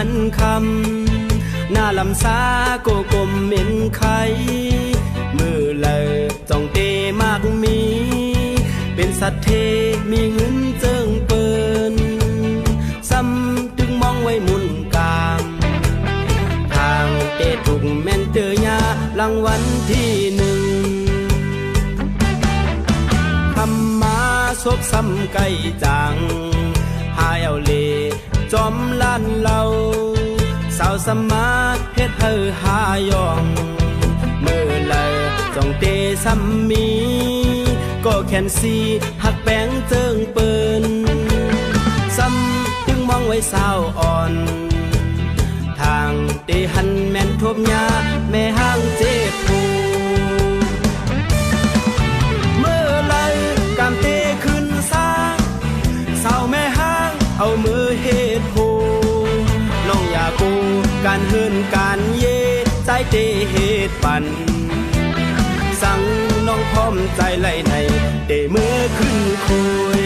วันคำหน้าลำสาโกกลมเหม็นไข่มือเลยจ้องเตมากมีเป็นสัตว์เทมีเงินเจิงเปินซ้ำถึงมองไว้มุนกามทางเตถูกแม่นเจอยารางวัลที่หนึ่งทำมาซบซ้ำไก่จังหายเอาเลจอมล้านเราสาวสมาเฮ็ดเฮอหายองมือเลยจ้องเตซ้ำมีก็แค่นสีหักแป้งเจิงเปินซ้ำถึงมองไว้สาวอ่อนทางเตหันแม่นทบยาแม่ห้างเจ็บผูเมื่อไรกามเตขึ้นสร้างสาวแม่ห้างเอามือเฮ็ดผูน้องอยากกูการเฮินการเย่ใจเตเฮ็ดปั่นสั่งน้องพร้อมใจไหลในเตมือขึ้นคุย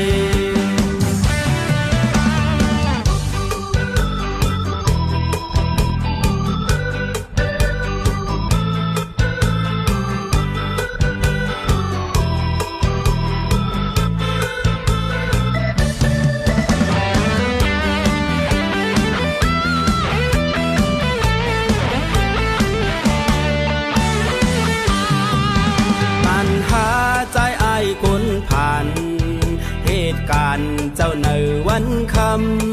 เจ้าในวันค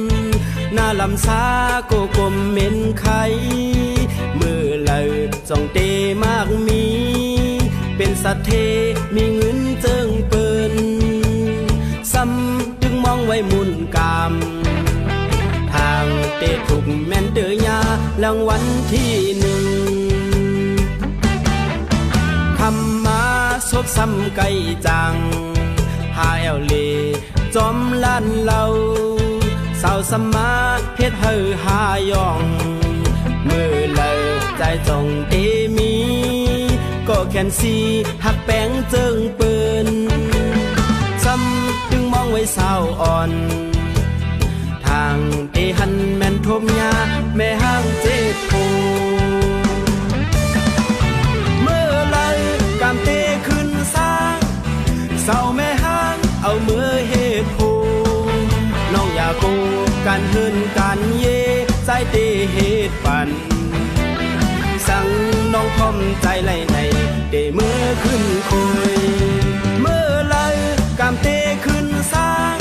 ำหน้าลำสาโกกลมเหม็นไข่มือเลยจ้องเตมากมีเป็นสัตว์เทมีเงินเจิงเปินซ้ำจึงมองไว้มุนกามทางเตถูกแม่นเตยารางวัลที่หนึ่งคำมาซบซ้ำไก่จังหาแอลเลจอมล้านเราสาวสมาเฮ็ดเฮอหายองมือเลยใจจ้องเตมีก็แค่นสีหักแป้งเจิงเปินซ้ำถึงมองไว้สาวอ่อนทางเตหันแม่นทบยาแม่ห้างเจ็บผูเมื่อไรกามเตขึ้นสร้างสาวแม่ห้างเอามือเฮ็ดผูน้องอยากกูการเฮินการเย่ใจเตเฮ็ดปั่นสั่งน้องพร้อมใจไหลในเตมือขึ้นคุยเมื่อไรกามเตขึ้นสร้าง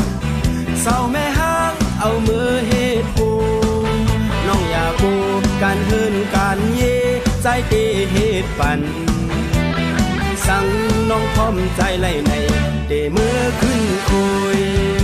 เศร้าแม่ห้างเอามือเฮ็ดผูน้องอยากกูการเฮินการเย่ใจเตเฮ็ดปั่นสั่งน้องพร้อมใจไหลในเตมือขึ้นคุย